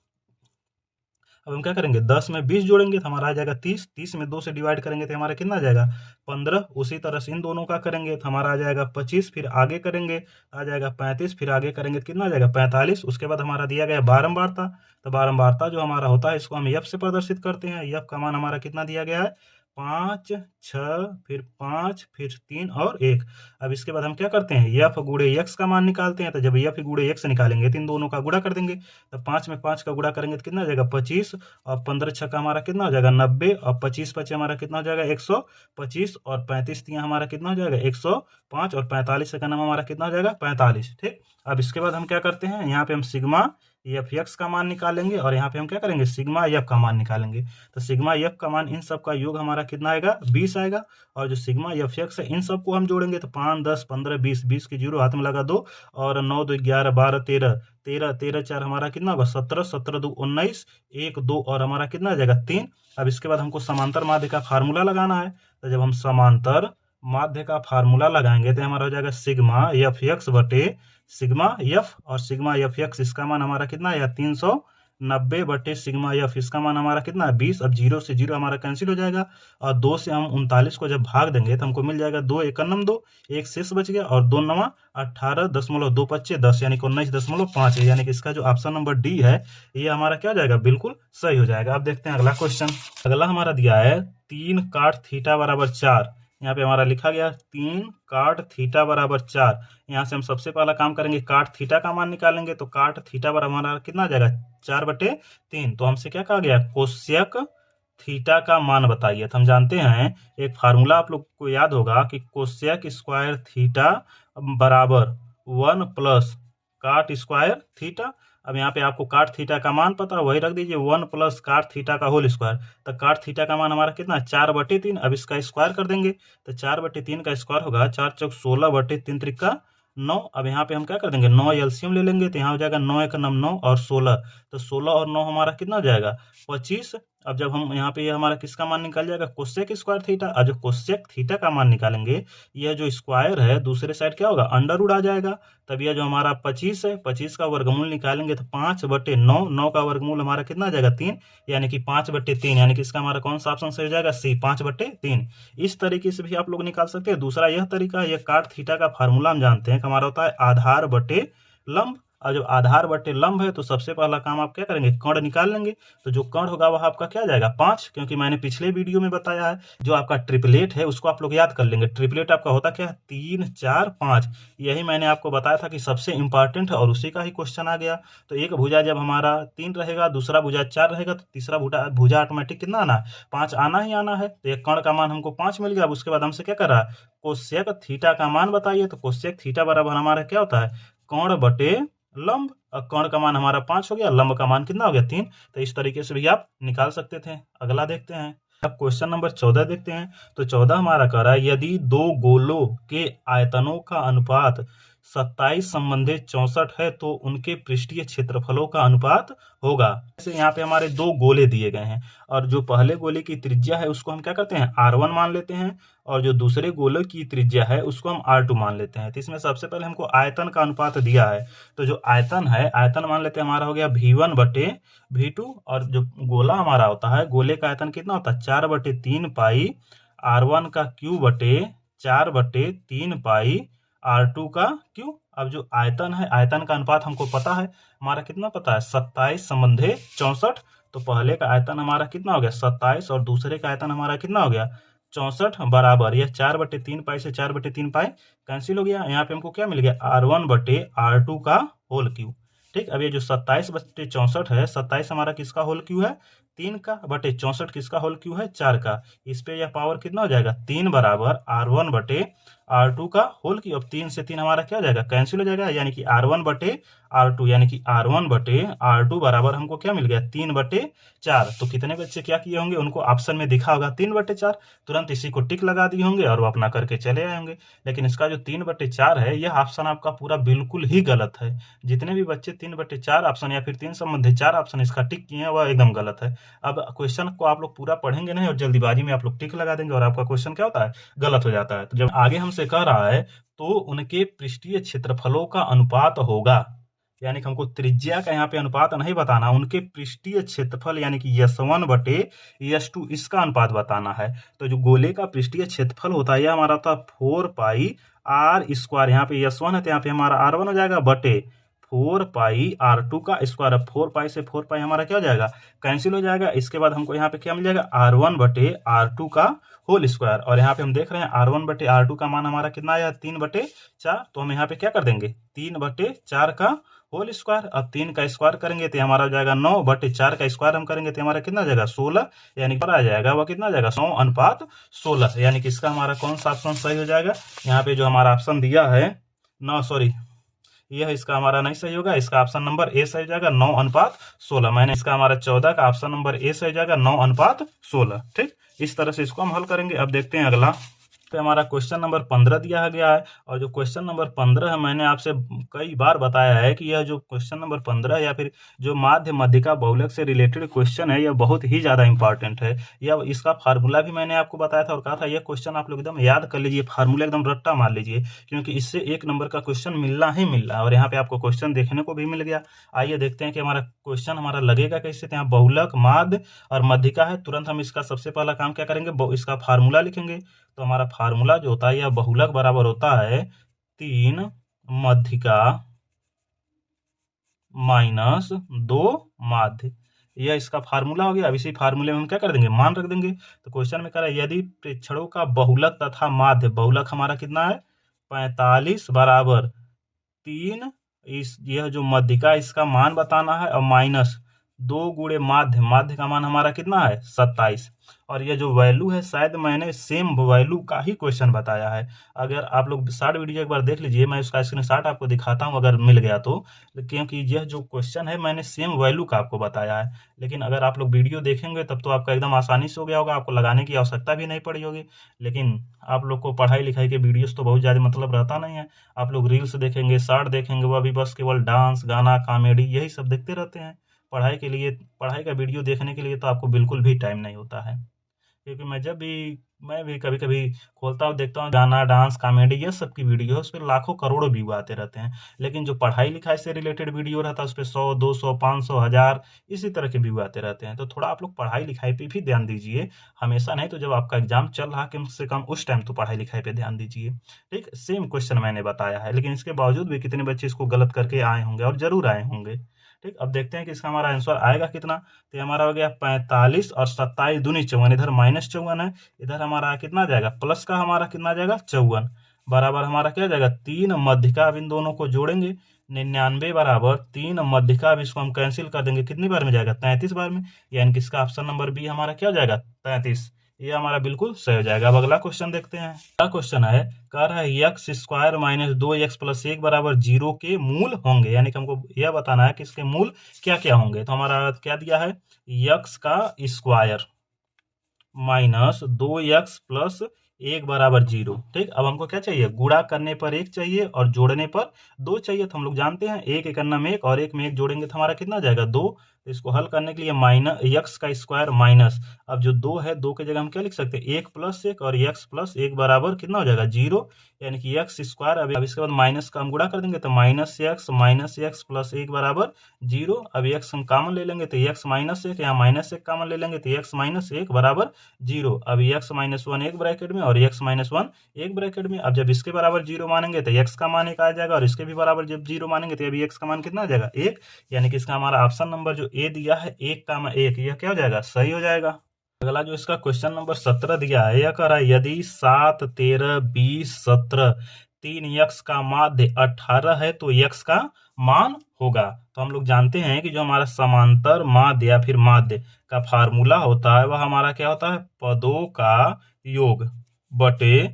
अब हम क्या करेंगे 10 में 20 जोड़ेंगे तो हमारा आ जाएगा 30। 30 में 2 से डिवाइड करेंगे तो हमारा कितना आ जाएगा 15। उसी तरह से इन दोनों का करेंगे तो हमारा आ जाएगा 25, फिर आगे करेंगे आ जाएगा 35, फिर आगे करेंगे तो कितना आ जाएगा 45। उसके बाद हमारा दिया गया बारंबारता। तो बारंबारता जो हमारा होता है इसको हम एफ से प्रदर्शित करते हैं। एफ का मान हमारा कितना दिया गया है 5 6, फिर 5, फिर 3 और 1। अब इसके बाद हम क्या करते हैं एफ गुणे एक्स का मान निकालते हैं। तो जब एफ गुणे एक्स निकालेंगे तो इन दोनों का गुणा कर देंगे। तो 5 में 5 का गुणा करेंगे तो कितना आ जाएगा 25, और 15 छक्का हमारा कितना हो जाएगा 90, और 25 पचे हमारा कितना हो जाएगा 125, और 35 तिया हमारा कितना हो जाएगा 105, और 45 का नाम हमारा कितना हो जाएगा 45। ठीक, अब इसके बाद हम क्या करते हैं यहाँ पे हम सिग्मा एफ एक्स का मान निकालेंगे, और यहाँ पे हम क्या करेंगे सिग्मा एफ का मान निकालेंगे। तो सिग्मा एफ का मान इन सब का योग हमारा कितना आएगा 20 आएगा, और जो सिग्मा एफ एक्स है इन सबको हम जोड़ेंगे तो 5 10 15 20, 20 की 0 हाथ में लगा 2, और 9 2 11 12 13, 13 13 4 हमारा कितना होगा 17, 17 2 19, 1 2 और हमारा कितना आ जाएगा 3। अब इसके बाद हमको समांतर माध्य का फार्मूला लगाना है। तो जब हम समांतर माध्य का फार्मूला लगाएंगे तो हमारा हो जाएगा सिग्मा एफ एक्स बटे सिग्मा एफ, और सिग्मा एफ एक्स इसका मान हमारा कितना है 390 बटे सिग्मा एफ इसका मान हमारा कितना है 20। अब 0 से 0 हमारा कैंसिल हो जाएगा, और 2 से हम 39 को जब भाग देंगे तो हमको मिल जाएगा 2 एकन्नम 2, एक शेष बच गया, और 2 नवा 18.2 पच्चे 10, यानी कि 19.5 है। यानी कि इसका जो ऑप्शन नंबर डी है ये हमारा क्या हो जाएगा बिल्कुल सही हो जाएगा। अब देखते हैं अगला क्वेश्चन। अगला हमारा दिया है 3 काट थीटा बराबर 4। यहाँ पे हमारा लिखा गया 3 काट थीटा बराबर 4। यहाँ से हम सबसे पहला काम करेंगे काट थीटा का मान निकालेंगे। तो काट थीटा बराबर हमारा कितना आ जाएगा 4/3। तो हमसे क्या कहा गया कोष्यक थीटा का मान बताइए। तो हम जानते हैं एक फार्मूला आप लोग को याद होगा कि कोसेक स्क्वायर थीटा बराबर 1 प्लस काट स्क्वायर थीटा। अब यहाँ पे आपको काट थीटा का मान पता है, वही रख दीजिए 1 प्लस काट थीटा का होल स्क्वायर। तो काट थीटा का मान हमारा कितना है 4/3। अब इसका स्क्वायर कर देंगे तो 4/3 का स्क्वायर होगा 4 चौक 16/3 त्रिका 9। अब यहाँ पे हम क्या कर देंगे 9 एलसीएम ले लेंगे तो यहाँ हो जाएगा 9 एक 9 और 16। तो 16 और 9 हमारा कितना हो जाएगा 25। अब जब हम यहाँ पे ये हमारा किसका मान निकल जाएगा कोसेक स्क्वायर थीटा। और जो कोसेक थीटा का मान निकालेंगे यह जो स्क्वायर है दूसरे साइड क्या होगा अंडर रूट आ जाएगा। तब यह जो हमारा 25 है 25 का वर्गमूल निकालेंगे तो 5/9। 9 का वर्गमूल हमारा कितना आ जाएगा 3 यानी कि 5/3 यानी कि इसका हमारा कौन सा ऑप्शन सही हो जाएगा सी 5/3। इस तरीके से भी आप लोग निकाल सकते हैं। दूसरा यह तरीका यह काट थीटा का फार्मूला हम जानते हैं कि हमारा होता है आधार बटे लंब। और जब आधार बटे लंब है तो सबसे पहला काम आप क्या करेंगे कर्ण निकाल लेंगे। तो जो कर्ण होगा वह आपका क्या जाएगा 5, क्योंकि मैंने पिछले वीडियो में बताया है जो आपका ट्रिपलेट है उसको आप लोग याद कर लेंगे। ट्रिपलेट आपका होता क्या है 3 4 5। यही मैंने आपको बताया था कि सबसे इंपॉर्टेंट है और उसी का ही क्वेश्चन आ गया। तो एक भुजा जब हमारा 3 रहेगा दूसरा भुजा 4 रहेगा तो तीसरा भुजा ऑटोमेटिक कितना आना है 5 आना ही आना है। तो एक कर्ण का मान हमको 5 मिल गया। अब उसके बाद हमसे क्या कर रहा है कोसेक थीटा का मान बताइए। तो कोसेक थीटा बराबर हमारा क्या होता है कर्ण बटे लंब। कर्ण का मान हमारा 5 हो गया, लंब का मान कितना हो गया 3। तो इस तरीके से भी आप निकाल सकते थे। अगला देखते हैं अब क्वेश्चन नंबर 14 देखते हैं। तो 14 हमारा कह रहा है यदि दो गोलों के आयतनों का अनुपात 27 संबंधित 64 है तो उनके पृष्ठीय क्षेत्रफलों का अनुपात होगा। जैसे यहाँ पे हमारे दो गोले दिए गए हैं और जो पहले गोले की त्रिज्या है उसको हम क्या करते हैं r1 मान लेते हैं और जो दूसरे गोले की त्रिज्या है उसको हम r2 मान लेते हैं। तो इसमें सबसे पहले हमको आयतन का अनुपात दिया है। तो जो आयतन है आयतन मान लेते हैं हमारा हो गया v1 बटे v2 और जो गोला हमारा होता है गोले का आयतन कितना होता है 4/3 पाई r1 का क्यू बटे 4/3 पाई r2 का क्यू। अब जो आयतन है आयतन का अनुपात हमको पता है हमारा कितना पता है 27 संबंधे 64। तो पहले का आयतन हमारा कितना हो गया 27 और दूसरे का आयतन हमारा कितना हो गया 64 बराबर यह 4/3 पाई से 4/3 पाई कैंसिल हो गया। यहाँ पे हमको क्या मिल गया r1 बटे r2 का होल क्यू। ठीक, अब ये जो 27/64 है 27 हमारा किसका होल क्यू है 3 का बटे 64 किसका होल क्यू है 4 का। इस पे यह पावर कितना हो जाएगा 3 बराबर r1 बटे r2 का होल क्यू। अब 3 से 3 हमारा क्या हो जाएगा कैंसिल हो जाएगा यानी कि r1 बटे r2 यानी कि r1 बटे r2 बराबर हमको क्या मिल गया 3/4। तो कितने बच्चे क्या किए होंगे उनको ऑप्शन में दिखा होगा 3/4, तुरंत इसी को टिक लगा दिए होंगे और वो अपना करके चले आए होंगे। लेकिन इसका जो 3/4 है यह ऑप्शन आपका पूरा बिल्कुल ही गलत है। जितने भी बच्चे 3/4 ऑप्शन या फिर 3 संबंधी 4 ऑप्शन इसका टिक किए हैं वह एकदम गलत है। अब क्वेश्चन को आप लोग पूरा पढ़ेंगे नहीं और जल्दीबाजी में आप लोग टिक लगा देंगे और आपका क्वेश्चन क्या होता है गलत हो जाता है। तो जब आगे हमसे कह रहा है तो उनके पृष्ठीय क्षेत्रफलों का अनुपात होगा, यानी कि हमको त्रिज्या का यहाँ पे अनुपात नहीं बताना, उनके पृष्ठीय क्षेत्रफल यानी कि s1 बटे s2 इसका अनुपात बताना है। तो जो गोले का पृष्ठीय क्षेत्रफल होता है यह हमारा था 4 पाई r स्क्वायर। यहाँ पे s1 है तो यहाँ पे हमारा r1 हो जाएगा बटे 4 पाई r2 का स्क्वायर। 4 पाई से 4 पाई हमारा क्या हो जाएगा कैंसिल हो जाएगा। इसके बाद हमको यहाँ पे क्या मिल जाएगा r1 बटे r2 का होल स्क्वायर। और यहाँ पे हम देख रहे हैं r1 बटे r2 का मान हमारा कितना आया 3/4। तो हम यहाँ पे क्या कर देंगे 3/4 का होल स्क्वायर। अब 3 का स्क्वायर करेंगे तो हमारा हो जाएगा 9/4 का स्क्वायर हम करेंगे तो हमारा कितना जाएगा 16 यानी कि आ जाएगा वह कितना जाएगा 9:16 यानी कि इसका हमारा कौन सा ऑप्शन सही हो जाएगा। यहाँ पे जो हमारा ऑप्शन दिया है 9 सॉरी यह इसका हमारा नहीं सही होगा, इसका ऑप्शन नंबर ए सही हो जाएगा 9:16। मैंने इसका हमारा 14 का ऑप्शन नंबर ए सही हो जाएगा 9:16। ठीक, इस तरह से इसको हम हल करेंगे। अब देखते हैं अगला पे हमारा क्वेश्चन नंबर 15 दिया गया है और जो क्वेश्चन नंबर 15 है मैंने आपसे कई बार बताया है कि यह जो क्वेश्चन नंबर 15 या फिर जो माध्य मध्यिका बहुलक से रिलेटेड क्वेश्चन है यह बहुत ही ज़्यादा इंपॉर्टेंट है। यह इसका फार्मूला भी मैंने आपको बताया था और कहा था यह क्वेश्चन आप लोग एकदम याद कर लीजिए, फार्मूला एकदम रट्टा मार लीजिए क्योंकि इससे 1 नंबर का क्वेश्चन मिलना ही मिलना है। और यहाँ पे आपको क्वेश्चन देखने को भी मिल गया। आइए देखते हैं कि हमारा क्वेश्चन हमारा लगेगा कैसे। तो यहाँ बहुलक माध्य और मध्यिका है, तुरंत हम इसका सबसे पहला काम क्या करेंगे इसका फार्मूला लिखेंगे। तो हमारा फार्मूला जो होता है यह बहुलक बराबर होता है 3 मध्यिका माइनस 2 माध्य। यह इसका फार्मूला हो गया। अब इसी फार्मूले में हम क्या कर देंगे मान रख देंगे। तो क्वेश्चन में कह रहा है यदि प्रेक्षणों का बहुलक तथा माध्य, बहुलक हमारा कितना है 45 बराबर 3, इस यह जो मध्यिका इसका मान बताना है और माइनस 2 गुणे माध्य, माध्य का मान हमारा कितना है 27। और ये जो वैल्यू है शायद मैंने सेम वैल्यू का ही क्वेश्चन बताया है। अगर आप लोग शॉर्ट वीडियो एक बार देख लीजिए, मैं उसका स्क्रीनशॉट आपको दिखाता हूँ अगर मिल गया तो, क्योंकि यह जो क्वेश्चन है मैंने सेम वैल्यू का आपको बताया है। लेकिन अगर आप लोग वीडियो देखेंगे तब तो आपका एकदम आसानी से हो गया होगा, आपको लगाने की आवश्यकता भी नहीं पड़ी होगी। लेकिन आप लोग को पढ़ाई लिखाई के वीडियोस तो बहुत ज़्यादा मतलब रहता नहीं है। आप लोग रील्स देखेंगे, शॉर्ट देखेंगे, वह भी बस केवल डांस गाना कॉमेडी यही सब देखते रहते हैं। पढ़ाई के लिए, पढ़ाई का वीडियो देखने के लिए तो आपको बिल्कुल भी टाइम नहीं होता है। क्योंकि मैं भी कभी कभी खोलता हूँ, देखता हूँ गाना डांस कॉमेडी ये सब की वीडियो है, उस पर लाखों करोड़ों व्यू आते रहते हैं। लेकिन जो पढ़ाई लिखाई से रिलेटेड वीडियो रहता है उस पर 100 200 500 1000 इसी तरह के व्यू आते रहते हैं। तो थोड़ा आप लोग पढ़ाई लिखाई पे भी ध्यान दीजिए। हमेशा नहीं तो जब आपका एग्जाम चल रहा कम से कम उस टाइम तो पढ़ाई लिखाई पे ध्यान दीजिए। ठीक, सेम क्वेश्चन मैंने बताया है, लेकिन इसके बावजूद भी कितने बच्चे इसको गलत करके आए होंगे, और जरूर आए होंगे। ठीक, अब देखते हैं कि इसका हमारा आंसर आएगा कितना। तो ये हमारा हो गया 45 और 27 दूनी 54, इधर -54 है, इधर हमारा कितना जाएगा प्लस का हमारा कितना जाएगा 54, बराबर हमारा क्या जाएगा 3 मध्यिका। अब इन दोनों को जोड़ेंगे, 99 बराबर 3 मध्यिका। अब इसको हम कैंसिल कर देंगे, कितनी बार में जाएगा 33 बार में, यानी कि इसका ऑप्शन नंबर बी हमारा क्या हो जाएगा 33। ये हमारा बिल्कुल सही हो जाएगा। अब अगला क्वेश्चन देखते हैं। अगला क्वेश्चन है, कह रहा है x square minus 2x plus 1 बराबर 0 के मूल होंगे, यानी कि हमको यह बताना है कि इसके मूल क्या क्या होंगे। तो हमारा क्या दिया है, x का स्क्वायर माइनस 2x प्लस 1 बराबर 0। ठीक, अब हमको क्या चाहिए, गुणा करने पर 1 चाहिए और जोड़ने पर 2 चाहिए। तो हम लोग जानते हैं एक एकन्ना में 1 और 1 में 1 जोड़ेंगे तो हमारा कितना जाएगा 2। तो इसको हल करने के लिए माइनस एक्स का स्क्वायर माइनस, अब जो 2 है 2 की जगह हम क्या लिख सकते हैं 1 प्लस 1, और x प्लस 1 बराबर कितना हो जाएगा 0, यानी कि एक्स स्क्वायर। अब इसके बाद माइनस का हम गुणा कर देंगे तो माइनस एक्स प्लस 1 बराबर 0। अब एक्स हम कॉमन ले लेंगे तो एक्स माइनस 1, यहाँ माइनस 1 कॉमन ले लेंगे तो एक्स माइनस 1 बराबर 0। अब एक्स माइनस 1 एक ब्रैकेट में और एक्स माइनस 1 एक ब्रैकेट में। अब जब इसके बराबर 0 मानेंगे तो एक्स का मान 1 आ जाएगा, और इसके भी बराबर जब 0 मानेंगे तो अभी एक्स का मान कितना आ जाएगा 1, यानी कि इसका हमारा ऑप्शन नंबर जो ए दिया है 1 का 1, यह क्या हो जाएगा सही हो जाएगा। अगला जो इसका क्वेश्चन नंबर 17 दिया है, यह कह रहा है यदि 7 13 20 17 3 यक्स का माध्य 18 है तो यक्स का मान होगा। तो हम लोग जानते हैं कि जो हमारा समांतर माध्य या फिर माध्य का फार्मूला होता है वह हमारा क्या होता है, पदों का योग बटे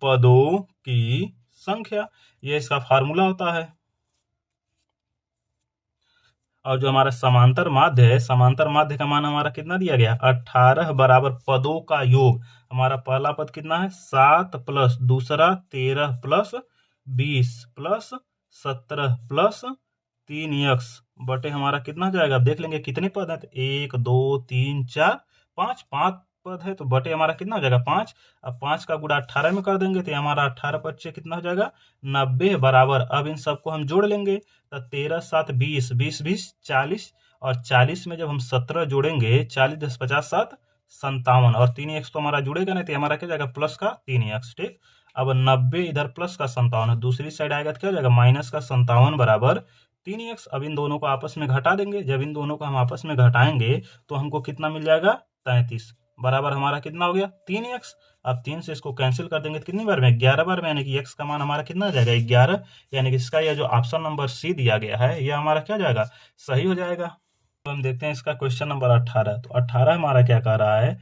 पदों की संख्या, ये इसका फार्मूला होता है। और जो हमारा समांतर माध्य है, समांतर माध्य का मान हमारा कितना दिया गया 18 बराबर पदों का योग। हमारा पहला पद कितना है 7 प्लस दूसरा 13 प्लस 20 प्लस 17 प्लस 3x बटे हमारा कितना जाएगा, अब देख लेंगे कितने पद है, 1 2 3 4 5, 5 पद है तो बटे हमारा कितना हो जाएगा 5। अब 5 का गुणा 18 में कर देंगे तो हमारा 18 पच्चीस कितना हो जाएगा 90 बराबर। अब इन सबको हम जोड़ लेंगे तो 13 7 20 20 20 40, और 40 में जब हम 17 जोड़ेंगे 40 10 50 7 57, और 3x तो हमारा जुड़ेगा नहीं तो हमारा क्या जाएगा प्लस का 3x। ठीक, अब 90 इधर प्लस का 57 है, दूसरी साइड आएगा तो क्या हो जाएगा माइनस का 57 बराबर 3x। अब इन दोनों को आपस में घटा देंगे, जब इन दोनों को हम आपस में घटाएंगे तो हमको कितना मिल जाएगा 33 बराबर हमारा कितना हो गया 3x। अब 3 से इसको कैंसिल कर देंगे तो कितनी बार में 11 बार में, यानी कि x का मान हमारा कितना आ जाएगा 11, यानी कि इसका यह जो ऑप्शन नंबर सी दिया गया है यह हमारा क्या जाएगा सही हो जाएगा। तो हम देखते हैं इसका क्वेश्चन नंबर 18। तो 18 हमारा क्या कह रहा है,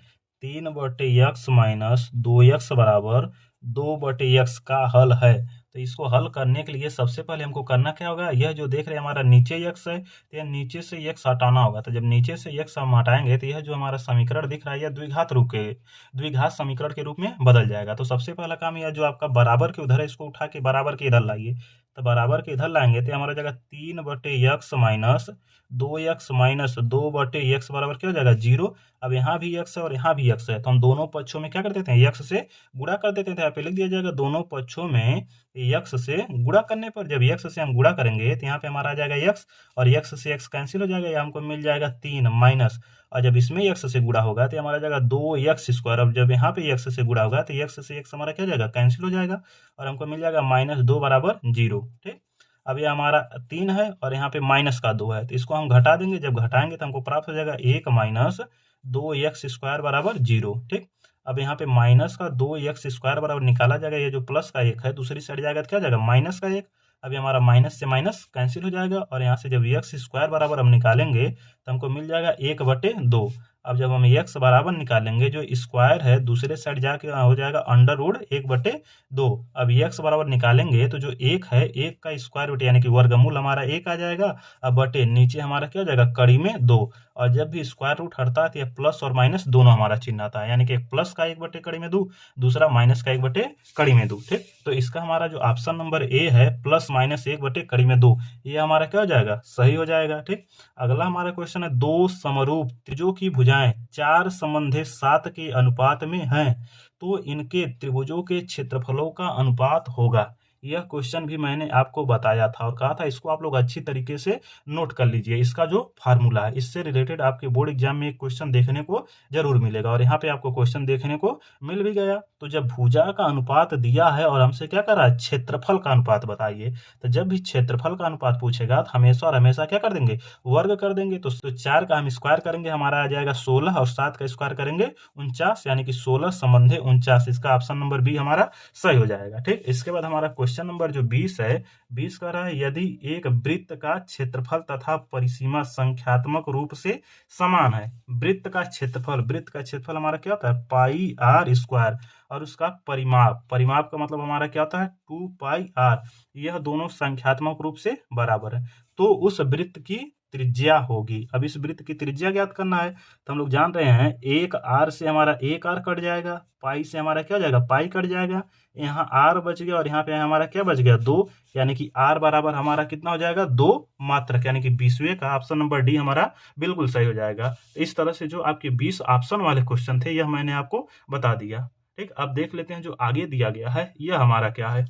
3 बटे एक्स माइनस 2x बराबर 2 बटे एक्स का हल है। तो इसको हल करने के लिए सबसे पहले हमको करना क्या होगा, यह जो देख रहे हैं हमारा नीचे x है तो यह नीचे से x हटाना होगा। तो जब नीचे से x हम हटाएंगे तो यह जो हमारा समीकरण दिख रहा है यह द्विघात समीकरण के रूप में बदल जाएगा। तो सबसे पहला काम यह जो आपका बराबर के उधर है इसको उठा के बराबर के इधर लाइए। तो बराबर के इधर लाएंगे तो हमारा जाएगा 3 बटे एक्स माइनस 2x माइनस 2 बटे एक्स बराबर क्या हो जाएगा 0। अब यहाँ भी x है और यहाँ भी x है तो हम दोनों पक्षों में क्या कर देते हैं x से गुणा कर देते हैं। यहाँ पे लिख दिया जाएगा दोनों पक्षों में x से गुणा करने पर जब x से हम गुणा करेंगे तो यहाँ पे हमारा आ जाएगा x, और x से x कैंसिल हो जाएगा, यहाँ हमको मिल जाएगा 3 माइनस, और जब इसमें x से गुणा होगा तो हमारा जाएगा 2x स्क्वायर। अब जब यहाँ पे x से गुणा होगा तो x से x हमारा क्या हो जाएगा कैंसिल हो जाएगा, और हमको मिल जाएगा -2 बराबर 0। ठीक, अब ये हमारा 3 है और यहाँ पे माइनस का 2 है तो इसको हम घटा देंगे, जब घटाएंगे तो हमको प्राप्त हो जाएगा 1 माइनस 2x स्क्वायर बराबर 0। ठीक, अब यहाँ पे माइनस का 2x स्क्वायर बराबर निकाला जाएगा, ये जो प्लस का 1 है दूसरी साइड जाएगा तो क्या जाएगा माइनस का 1, अभी हमारा माइनस से माइनस कैंसिल हो जाएगा और यहाँ से जब एक्स स्क्वायर बराबर हम निकालेंगे तो हमको मिल जाएगा 1/2। अब जब हम एक्स बराबर निकालेंगे जो स्क्वायर है दूसरे साइड जाके हो जाएगा अंडर रूट 1/2। अब एक्स बराबर निकालेंगे तो जो एक है एक का स्क्वायर रूट यानी कि वर्गमूल हमारा एक आ जाएगा। अब बटे नीचे हमारा क्या हो जाएगा कड़ी में 2। और जब भी स्क्वायर रूट हटता है तो यह प्लस और माइनस दोनों हमारा चिन्ह आता है, यानी कि एक प्लस का 1/2 कड़ी में 2, दूसरा माइनस का 1/2 कड़ी में 2। ठीक, तो इसका हमारा जो ऑप्शन नंबर ए है प्लस माइनस 1/2 कड़ी में 2, ये हमारा क्या हो जाएगा सही हो जाएगा। ठीक, अगला हमारा क्वेश्चन है दो समरूप त्रिभुजों की भुजाएं 4 संबंधे 7 के अनुपात में हैं तो इनके त्रिभुजों के क्षेत्रफलों का अनुपात होगा। यह क्वेश्चन भी मैंने आपको बताया था और कहा था इसको आप लोग अच्छी तरीके से नोट कर लीजिए। इसका जो फार्मूला है इससे रिलेटेड आपके बोर्ड एग्जाम में एक क्वेश्चन देखने को जरूर मिलेगा और यहाँ पे आपको क्वेश्चन देखने को मिल भी गया। तो जब भुजा का अनुपात दिया है और हमसे क्या कर रहा है क्षेत्रफल का अनुपात बताइए, तो जब भी क्षेत्रफल का अनुपात पूछेगा तो हमेशा और हमेशा क्या कर देंगे वर्ग कर देंगे। तो 4 का हम स्क्वायर करेंगे हमारा आ जाएगा 16 और 7 का स्क्वायर करेंगे 49, यानी कि 16 संबंधे 49। इसका ऑप्शन नंबर बी हमारा सही हो जाएगा। ठीक, इसके बाद हमारा क्वेश्चन नंबर जो 20 है, 20 कह रहा है यदि एक वृत्त का क्षेत्रफल तथा परिसीमा संख्यात्मक रूप से समान है। वृत्त का क्षेत्रफल हमारा क्या होता है पाई आर स्क्वायर और उसका परिमाप का मतलब हमारा क्या होता है 2πr, यह दोनों संख्यात्मक रूप से बराबर है तो उस वृत्त की त्रिज्या होगी। अब इस वृत्त की त्रिज्या ज्ञात करना है तो हम लोग जान रहे हैं एक आर से हमारा एक आर कट जाएगा, पाई से हमारा क्या हो जाएगा पाई कट जाएगा, यहाँ आर बच गया और यहाँ पे हमारा क्या बच गया 2, यानी कि आर बराबर हमारा कितना हो जाएगा 2 मात्रक, यानी कि 20वें का ऑप्शन नंबर डी हमारा बिल्कुल सही हो जाएगा। इस तरह से जो आपके 20 ऑप्शन वाले क्वेश्चन थे यह मैंने आपको बता दिया। ठीक, अब देख लेते हैं जो आगे दिया गया है यह हमारा क्या है।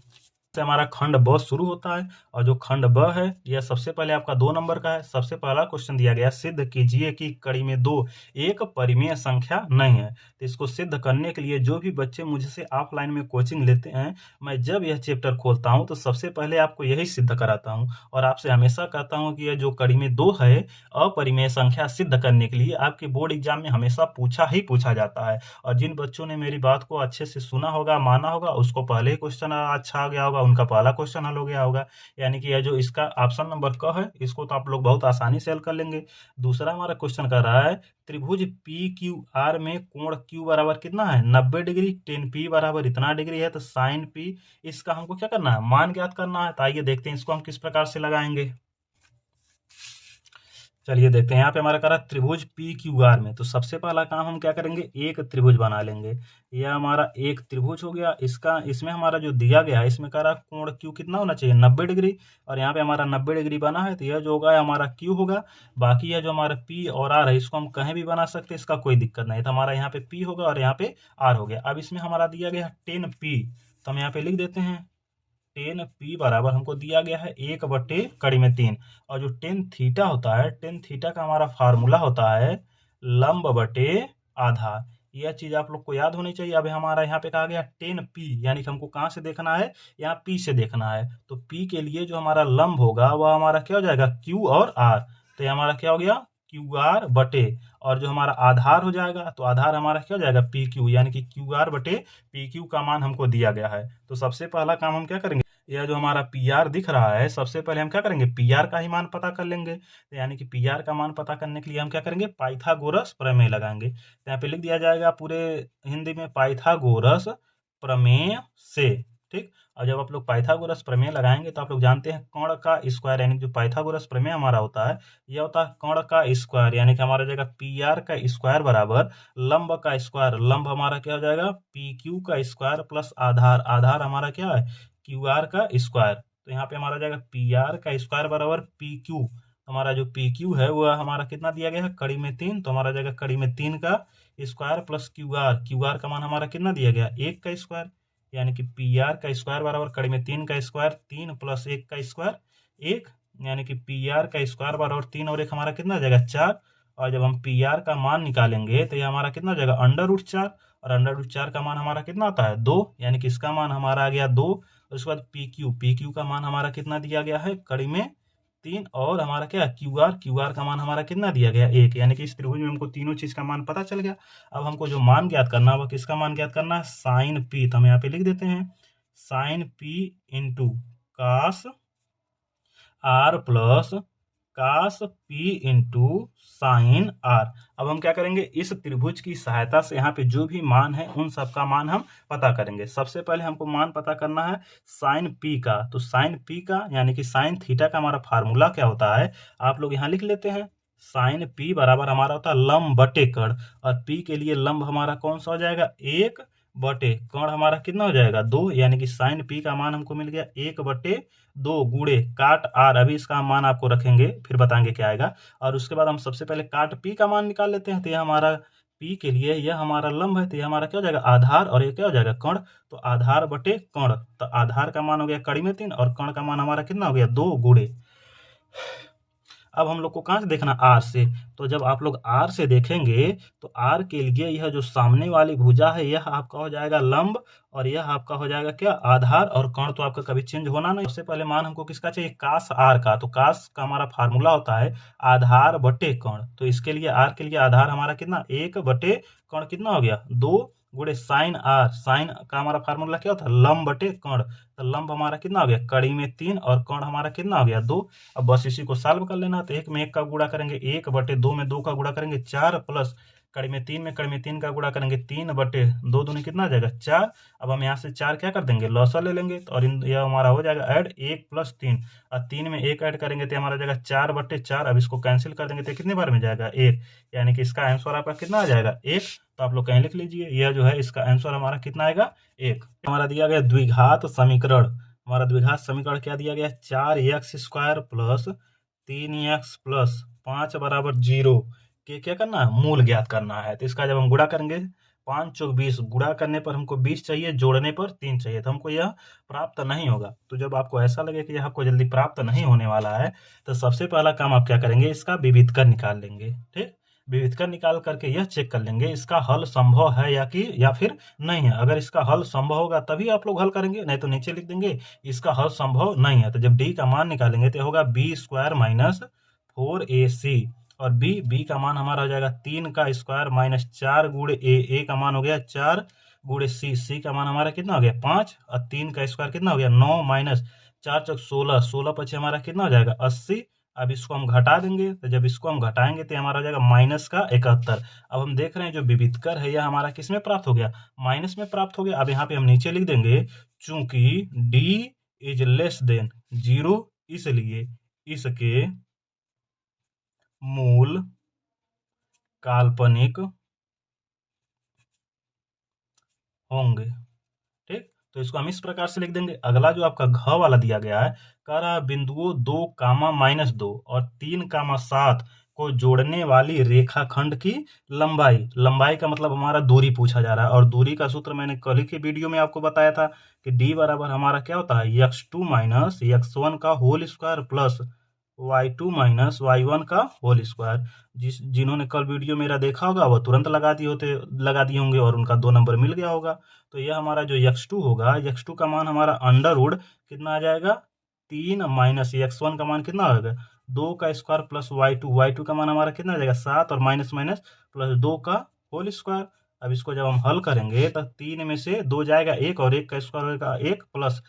से हमारा खंड ब शुरू होता है और जो खंड ब है यह सबसे पहले आपका 2 नंबर का है। सबसे पहला क्वेश्चन दिया गया सिद्ध कीजिए कि कड़ी में 2 एक परिमेय संख्या नहीं है। तो इसको सिद्ध करने के लिए जो भी बच्चे मुझसे ऑफलाइन में कोचिंग लेते हैं, मैं जब यह चैप्टर खोलता हूं तो सबसे पहले आपको यही सिद्ध कराता हूं और आपसे हमेशा कहता हूं कि यह जो कड़ी में 2 है अपरिमेय संख्या सिद्ध करने के लिए आपके बोर्ड एग्जाम में हमेशा पूछा जाता है। और जिन बच्चों ने मेरी बात को अच्छे से सुना होगा माना होगा उसको पहले ही क्वेश्चन अच्छा आ गया होगा, उनका पहला क्वेश्चन हल हो गया होगा। यानी कि यह जो इसका ऑप्शन नंबर क है इसको तो आप लोग बहुत आसानी से हल कर लेंगे। दूसरा हमारा क्वेश्चन कर रहा है त्रिभुज पी क्यू आर में कोण क्यू बराबर कितना है 90 डिग्री, टेन पी बराबर इतना डिग्री है तो साइन पी इसका हमको क्या करना है मान ज्ञात करना है। तो आइए देखते हैं इसको हम किस प्रकार से लगाएंगे। चलिए देखते हैं यहाँ पे हमारा करा त्रिभुज पी क्यू आर में, तो सबसे पहला काम हम क्या करेंगे एक त्रिभुज बना लेंगे। यह हमारा एक त्रिभुज हो गया, इसका इसमें हमारा जो दिया गया है इसमें करा कोण क्यू कितना होना चाहिए 90 डिग्री और यहाँ पे हमारा 90 डिग्री बना है तो यह जो होगा हमारा क्यू होगा। बाकी यह जो हमारा पी और आर है इसको हम कहीं भी बना सकते हैं, इसका कोई दिक्कत नहीं। तो हमारा यहाँ पे पी होगा और यहाँ पे आर हो गया। अब इसमें हमारा दिया गया 10p तो हम यहाँ पे लिख देते हैं 10p बराबर हमको दिया गया है 1/3 और जो टेन थीटा होता है टेन थीटा का हमारा फार्मूला होता है लंब बटे आधार। यह चीज आप लोग को याद होनी चाहिए। अब हमारा यहाँ पे कहा गया 10p यानी कि हमको कहाँ से देखना है यहाँ p से देखना है तो p के लिए जो हमारा लंब होगा वह हमारा क्या हो जाएगा q और r। तो ये हमारा क्या हो गया क्यू आर बटे और जो हमारा आधार हो जाएगा तो आधार हमारा क्या हो जाएगा पी क्यू, यानी कि क्यू आर बटे पी क्यू का मान हमको दिया गया है। तो सबसे पहला काम हम क्या करेंगे यह जो हमारा पी आर दिख रहा है सबसे पहले हम क्या करेंगे पी आर का ही मान पता कर लेंगे। तो यानी कि पी आर का मान पता करने के लिए हम क्या करेंगे पाइथागोरस प्रमेय लगाएंगे। तो यहाँ पे लिख दिया जाएगा पूरे हिंदी में पाइथागोरस प्रमेय से। ठीक, और जब आप लोग पाइथागोरस प्रमेय लगाएंगे तो आप लोग जानते हैं कर्ण का स्क्वायर, यानी जो पाइथागोरस प्रमेय हमारा होता है यह होता है कर्ण का स्क्वायर, यानी कि हमारा जाएगा पी आर का स्क्वायर बराबर लंब का स्क्वायर। लंब हमारा क्या हो जाएगा पी क्यू का स्क्वायर प्लस आधार, आधार हमारा क्या है क्यू आर का स्क्वायर। तो यहाँ पे हमारा जाएगा पी आर का स्क्वायर बराबर पी क्यू। हमारा जो पी क्यू है वह हमारा कितना दिया गया है कड़ी में 3, तो हमारा जाएगा कड़ी में 3 का स्क्वायर प्लस क्यू आर का मान हमारा कितना दिया गया 1 का स्क्वायर, यानी कि पी आर का स्क्वायर बराबर कड़ी में 3 का स्क्वायर 3 प्लस 1 का स्क्वायर 1, यानी कि पी आर का स्क्वायर बराबर 3 और 1 हमारा कितना हो जाएगा 4। और जब हम पी आर का मान निकालेंगे तो ये हमारा कितना हो जाएगा अंडर रूट 4 और अंडर रूट 4 का मान हमारा कितना आता है 2, यानी कि इसका मान हमारा आ गया 2। उसके बाद पी क्यू का मान हमारा कितना दिया गया है कड़ी में 3 और हमारा क्या क्यू आर का मान हमारा कितना दिया गया 1, यानी कि इस त्रिभुज में हमको तीनों चीज का मान पता चल गया। अब हमको जो मान ज्ञात करना है वह किसका मान ज्ञात करना है साइन पी। तो हम यहाँ पे लिख देते हैं sine P into cos R plus cos P into sine R. अब हम क्या करेंगे, इस त्रिभुज की सहायता से यहाँ पे जो भी मान है उन सब का मान हम पता करेंगे। सबसे पहले हमको मान पता करना है साइन पी का। तो साइन पी का यानी कि साइन थीटा का हमारा फार्मूला क्या होता है, आप लोग यहाँ लिख लेते हैं। साइन पी बराबर हमारा होता है लंब बटे कर्ण, और पी के लिए लंब हमारा कौन सा हो जाएगा, 1 बटे कर्ण हमारा कितना हो जाएगा, 2। यानी कि साइन पी का मान हमको मिल गया 1 बटे 2 गुणे काट आर। अभी इसका मान आपको रखेंगे, फिर बताएंगे क्या आएगा। और उसके बाद हम सबसे पहले काट पी का मान निकाल लेते हैं। तो यह हमारा पी के लिए यह हमारा लंब है, तो यह हमारा क्या हो जाएगा, आधार, और ये क्या हो जाएगा, कर्ण। तो आधार बटे कर्ण, तो आधार का मान हो गया कड़ी में 3 और कर्ण का मान हमारा कितना हो गया, 2 गुणे। अब हम लोग को कहाँ से देखना, आर से। तो जब आप लोग आर से देखेंगे तो आर के लिए यह जो सामने वाली भुजा है यह आपका हो जाएगा लंब, और यह आपका हो जाएगा क्या, आधार, और कर्ण तो आपका कभी चेंज होना नहीं। सबसे पहले मान हमको किसका चाहिए, कास आर का। तो कास का हमारा फार्मूला होता है आधार बटे कर्ण। तो इसके लिए आर के लिए आधार हमारा कितना, 1 बटे कर्ण कितना हो गया, 2 गुणे साइन आर। साइन का हमारा फार्मूला क्या होता है, लंब बटे कर्ण। तो लंब हमारा कितना हो गया, कड़ी में 3 और कर्ण हमारा कितना हो गया, 2। अब बस इसी को सॉल्व कर लेना। तो 1 में 1 का गुणा करेंगे 1 बटे 2 में 2 का गुणा करेंगे 4, प्लस कड़ी में 3 का गुणा करेंगे 3 बटे 2 दूनी कितना आ जाएगा, 4। अब हम यहाँ से 4 क्या कर देंगे, लॉसा ले लेंगे। तो और यह हमारा हो जाएगा ऐड 1 प्लस 3, और 3 में 1 ऐड करेंगे तो हमारा हो जाएगा 4 बटे 4। अब इसको कैंसिल कर देंगे तो कितने बार में जाएगा, 1। यानी कि इसका आंसर आपका कितना आ जाएगा, 1। तो आप लोग कहीं लिख लीजिए, यह जो है इसका आंसर हमारा कितना आएगा, 1। हमारा दिया गया द्विघात समीकरण। हमारा द्विघात समीकरण क्या दिया गया, 4x² प्लस 3x प्लस 5 बराबर 0 के क्या करना है, मूल ज्ञात करना है। तो इसका जब हम गुणा करेंगे, 5 चौक 20, गुणा करने पर हमको 20 चाहिए, जोड़ने पर 3 चाहिए, तो हमको यह प्राप्त नहीं होगा। तो जब आपको ऐसा लगे कि यह आपको जल्दी प्राप्त नहीं होने वाला है, तो सबसे पहला काम आप क्या करेंगे, इसका विविधकर निकाल लेंगे। ठीक, विविधकर निकाल करके यह चेक कर लेंगे इसका हल संभव है या फिर नहीं है। अगर इसका हल संभव होगा तभी आप लोग हल करेंगे, नहीं तो नीचे लिख देंगे इसका हल संभव नहीं है। तो जब डी का मान निकालेंगे तो होगा b² माइनस 4ac, और बी का मान हमारा हो जाएगा 3 का स्क्वायर माइनस 4 गुणे ए का मान हो गया 4 गुणे सी का मान हमारा कितना हो गया 5, और 3 का स्क्वायर कितना हो गया 9 माइनस 4 चौक 16, 16 पचे हमारा कितना हो जाएगा 80। अब इसको हम घटा देंगे, तो जब इसको हम घटाएंगे तो हमारा हो जाएगा माइनस का 71। अब हम देख रहे हैं जो विविधकर है यह हमारा किस में प्राप्त हो गया, माइनस में प्राप्त हो गया। अब यहाँ पे हम नीचे लिख देंगे चूंकि d इज लेस देन 0, इसलिए इसके मूल काल्पनिक होंगे। ठीक, तो इसको हम इस प्रकार से लिख देंगे। अगला जो आपका घ वाला दिया गया है, कह रहा है बिंदुओं 2 कामा माइनस 2 और 3 कामा 7 को जोड़ने वाली रेखाखंड की लंबाई। लंबाई का मतलब हमारा दूरी पूछा जा रहा है, और दूरी का सूत्र मैंने कल ही के वीडियो में आपको बताया था कि d बराबर हमारा क्या होता है, x2 माइनस x1 का whole square plus y2 minus y1 का होल स्क्वायर। जिन्होंने कल वीडियो मेरा देखा होगा वह तुरंत लगा दिए होंगे और उनका 2 नंबर मिल गया होगा। तो यह हमारा जो x2 होगा, x2 का मान हमारा अंडर रूट कितना आ जाएगा, 3 माइनस x1 का मान कितना होगा, 2 का स्क्वायर प्लस y2 का मान हमारा कितना आ जाएगा 7, और माइनस माइनस प्लस 2 का होल स्क्वायर। अब इसको जब हम हल करेंगे तो 3 में से 2 जाएगा 1, और 1 का स्क्वायर होगा 1 प्लस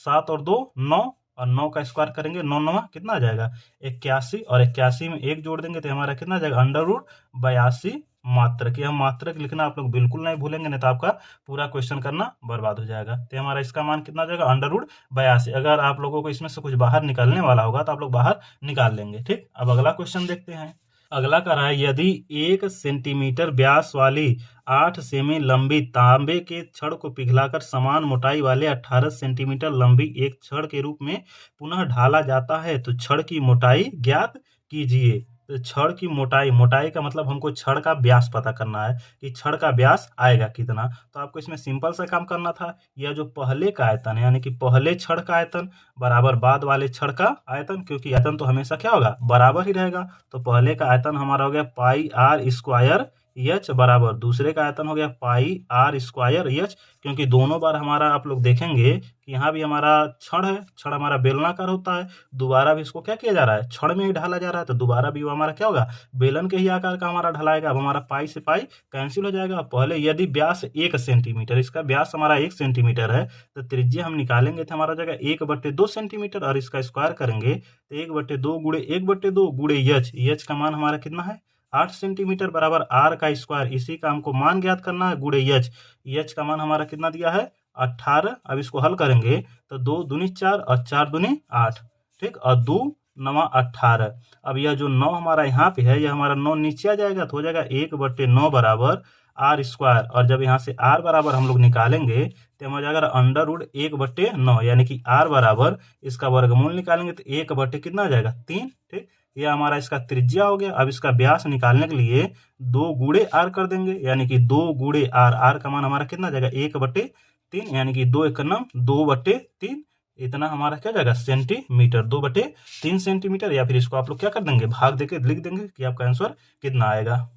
7 और 2 9, और 9 का स्क्वायर करेंगे 9 9 कितना आ जाएगा 81, और 81 में 1 जोड़ देंगे तो हमारा कितना आ जाएगा अंडर रूट 82 मात्रक। यह मात्रक लिखना आप लोग बिल्कुल नहीं भूलेंगे, नहीं तो आपका पूरा क्वेश्चन करना बर्बाद हो जाएगा। तो हमारा इसका मान कितना आ जाएगा अंडर रूट 82। अगर आप लोगों को इसमें से कुछ बाहर निकालने वाला होगा तो आप लोग बाहर निकाल लेंगे। ठीक, अब अगला क्वेश्चन देखते हैं। अगला कर रहा है, यदि 1 सेंटीमीटर व्यास वाली 8 सेमी लंबी तांबे के छड़ को पिघलाकर समान मोटाई वाले 18 सेंटीमीटर लंबी एक छड़ के रूप में पुनः ढाला जाता है तो छड़ की मोटाई ज्ञात कीजिए। तो छड़ की मोटाई का मतलब हमको छड़ का व्यास पता करना है कि छड़ का व्यास आएगा कितना। तो आपको इसमें सिंपल सा काम करना था, यह जो पहले का आयतन है यानी कि पहले छड़ का आयतन बराबर बाद वाले छड़ का आयतन, क्योंकि आयतन तो हमेशा क्या होगा, बराबर ही रहेगा। तो पहले का आयतन हमारा हो गया पाई r स्क्वायर एच बराबर दूसरे का आयतन हो गया पाई आर स्क्वायर एच, क्योंकि दोनों बार हमारा आप लोग देखेंगे कि यहाँ भी हमारा छड़ है, छड़ हमारा बेलनाकार होता है, दोबारा भी इसको क्या किया जा रहा है, छड़ में ही ढाला जा रहा है, तो दोबारा भी वो हमारा क्या होगा, बेलन के ही आकार का हमारा ढलाएगा। अब हमारा पाई से पाई कैंसिल हो जाएगा। पहले यदि व्यास 1 सेंटीमीटर, इसका व्यास हमारा 1 सेंटीमीटर है, तो त्रिज्या हम निकालेंगे तो हमारा जगह 1/2 सेंटीमीटर, और इसका स्क्वायर करेंगे तो 1/2 गुणे 1/2 गुणे एच का मान हमारा कितना है 8 सेंटीमीटर बराबर आर का स्क्वायर, इसी का हमको मान ज्ञात करना है गुणे एच का मान हमारा कितना दिया है 18। अब इसको हल करेंगे तो 2 दूनी 4 और 4 दूनी 8, ठीक, और 2 9 18। अब यह जो 9 हमारा यहाँ पे है, यह हमारा 9 नीचे आ जाएगा तो हो जाएगा 1/9 बराबर आर स्क्वायर, और जब यहाँ से आर बराबर हम लोग निकालेंगे तो हो जाएगा अंडर रूट 1/9, यानी कि आर बराबर इसका वर्गमूल निकालेंगे तो 1 कितना आ जाएगा 3, ठीक। यह हमारा इसका त्रिज्या हो गया। अब इसका व्यास निकालने के लिए 2 गुणे आर कर देंगे, यानी कि 2 गुणे आर, आर का मान हमारा कितना जाएगा 1/3, यानी कि 2 1 2/3, इतना हमारा क्या जाएगा सेंटीमीटर, 2/3 सेंटीमीटर। या फिर इसको आप लोग क्या कर देंगे भाग देके लिख देंगे कि आपका आंसर कितना आएगा।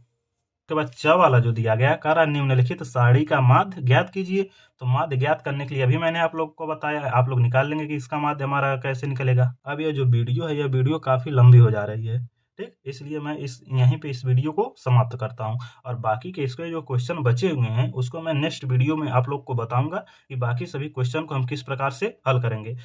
उसके बाद च वाला जो दिया गया कह रहा निम्नलिखित सारणी का माध्य ज्ञात कीजिए। तो माध्य ज्ञात करने के लिए अभी मैंने आप लोग को बताया, आप लोग निकाल लेंगे कि इसका माध्य हमारा कैसे निकलेगा। अब यह जो वीडियो है, यह वीडियो काफी लंबी हो जा रही है, ठीक, इसलिए मैं यहीं पे इस वीडियो को समाप्त करता हूँ, और बाकी के इसके जो क्वेश्चन बचे हुए हैं उसको मैं नेक्स्ट वीडियो में आप लोग को बताऊंगा कि बाकी सभी क्वेश्चन को हम किस प्रकार से हल करेंगे।